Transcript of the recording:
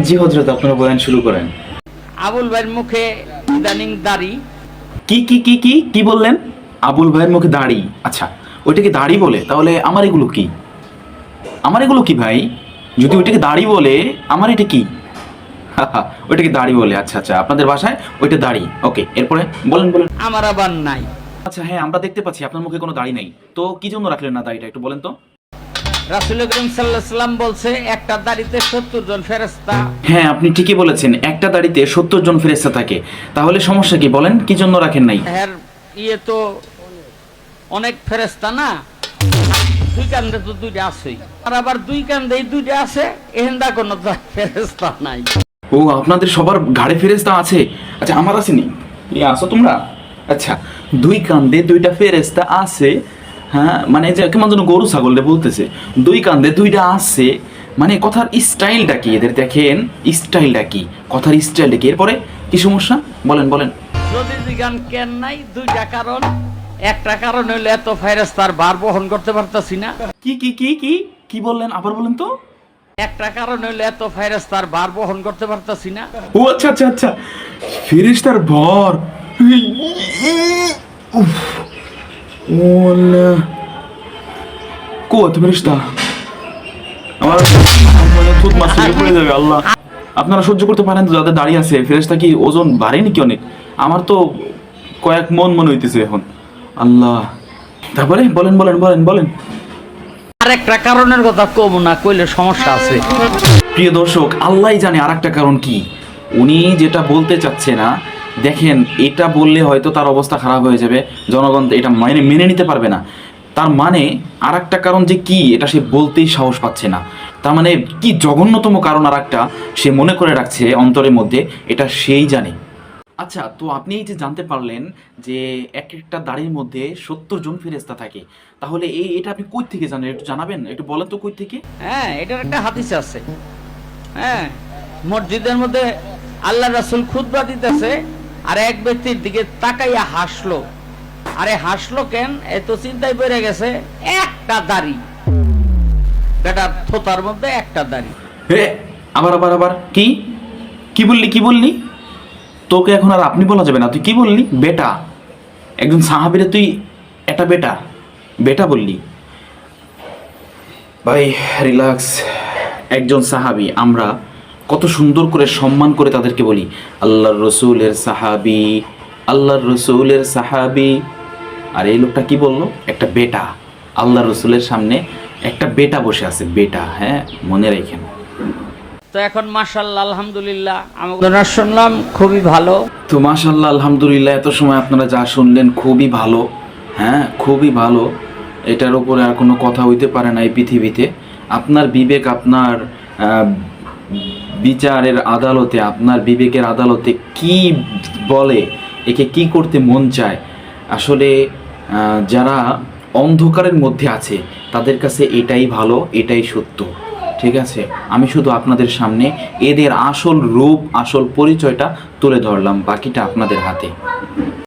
জি হযরত, আপনারা বয়ান শুরু করেন। আবুল ভাইয়ের মুখে ইদানিং দাড়ি। কি কি কি কি কি বললেন? আবুল ভাইয়ের মুখে দাড়ি? আচ্ছা, ওইটাকে দাড়ি বলে? তাহলে আমার এগুলো কি? আমার এগুলো কি ভাই? যদি ওইটাকে দাড়ি বলে, আমার এটা কি? ওইটাকে দাড়ি বলে? আচ্ছা আচ্ছা, আপনাদের ভাষায় ওইটা দাড়ি। ওকে, এরপরে বলেন বলেন। আমার আবার নাই। আচ্ছা হ্যাঁ, আমরা দেখতে পাচ্ছি আপনার মুখে কোনো দাড়ি নেই, তো কি জন্য রাখলেন না দাড়িটা, একটু বলেন তো। রাসূল করিম সাল্লাল্লাহু আলাইহি সাল্লাম বলছে একটা দাড়িতে 70 জন ফেরেশতা। হ্যাঁ, আপনি ঠিকই বলেছেন, একটা দাড়িতে 70 জন ফেরেশতা থাকে। তাহলে সমস্যা কি বলেন, কি জন্য রাখেন নাই? এর তো অনেক ফেরেশতা না, দুই কান্দে তো দুইটা আছেই, আর আবার দুই কান্দে দুইটা আছে, এহেন্দা কোনো ফেরেশতা নাই। ও, আপনাদের সবার ঘাড়ে ফেরেশতা আছে? আচ্ছা, আমার আসেনি? আসো তোমরা? আচ্ছা, দুই কান্দে দুইটা ফেরেশতা আছে। হ্যাঁ, মানে যে কেমন যেন গরু ছাগলে বলতেছে, দুই কান্দে দুইটা আছে, মানে কথার স্টাইলটা কি এদের, দেখেন স্টাইলটা কি, কথার স্টাইলটা কি। এরপরে কি সমস্যা বলেন বলেন। যদি জিগান কেন নাই, দুইটা কারণ। একটা কারণ হইলো এত ফেরেশতার ভার বহন করতে পারতাছি না। কি কি কি কি কি বললেন, আবার বলেন তো। একটা কারণ হইলো এত ফেরেশতার ভার বহন করতে পারতাছি না। ও আচ্ছা আচ্ছা আচ্ছা, ফেরেশতার ভর। উফ, ওলা কত ফেরেশতা, আমার থুত মাসে পড়ে যাবে। আল্লাহ, আপনারা সহ্য করতে পারেন তো যাদের দাঁড়িয়ে আছে? ফেরেশতা কি ওজন বাড়ে নাকি অনেক? আমার তো কয়েক মন মনে হইতেছে এখন। আল্লাহ, তারপরে বলেন বলেন বলেন বলেন। আর একটা কারণের কথা কব না, কইলে সমস্যা আছে। প্রিয় দর্শক, আল্লাহই জানে আর একটা কারণ কি। উনি যেটা বলতে চাচ্ছে না, দেখেন এটা বললে হয়তো তার অবস্থা খারাপ হয়ে যাবে, জনগণ এটা মেনে নিতে পারবে না। তার মানে আর একটা কারণ যে কি, এটা সে বলতেই সাহস পাচ্ছে না। তার মানে কি জঘন্যতম কারণ আর একটা সে মনে করে রাখছে অন্তরের মধ্যে, এটা সেই জানে। আচ্ছা, তো আপনি এই যে জানতে পারলেন যে এক একটা দাড়ির মধ্যে 70 জন ফেরেশতা থাকে, তাহলে এটা আপনি কই থেকে জানেন, একটু জানাবেন, একটু বলেন তো কই থেকে। হ্যাঁ, এটার একটা হাদিস আছে। হ্যাঁ, মসজিদের মধ্যে আল্লাহ রাসূল খুতবা দিতেছে, আর এক ব্যক্তির দিকে তাকাইয়া হাসলো। আরে হাসলো কেন? এত চিন্তায় পড়ে গেছে, একটা দাড়ি, বেটা থোতার মধ্যে একটা দাড়ি। হে, আবার আবার আবার কি কি বললি, কি বললি? তোকে এখন আর আপনি বলা যাবে না, তুই কি বললি? বেটা? একজন সাহাবীরে তুই এটা বেটা বেটা বললি? ভাই রিল্যাক্স। একজন সাহাবী, আমরা কত সুন্দর করে সম্মান করে তাদেরকে বলি আল্লাহর রসুলের সাহাবী, আল্লাহর রসুলের সাহাবী। আর এই লোকটা কি বললো? একটা বেটা। আল্লাহর রসুলের সামনে একটা বেটা বসে আছে, বেটা। হ্যাঁ, মনে রাখেন। তো এখন মাশাআল্লাহ আলহামদুলিল্লাহ আমরা শুনলাম খুবই ভালো। তো মাশাআল্লাহ আলহামদুলিল্লাহ, এত সময় আপনারা যা শুনলেন খুবই ভালো। হ্যাঁ, খুবই ভালো। এটার উপরে আর কোনো কথা হইতে পারে না এই পৃথিবীতে। আপনার বিবেক, আপনার বিচারের আদালতে, আপনার বিবেকের আদালতে কি বলে, একে কি করতে মন চায়, আসলে যারা অন্ধকারের মধ্যে আছে তাদের কাছে এটাই ভালো, এটাই সত্য। ঠিক আছে, আমি শুধু আপনাদের সামনে এদের আসল রূপ, আসল পরিচয়টা তুলে ধরলাম, বাকিটা আপনাদের হাতে।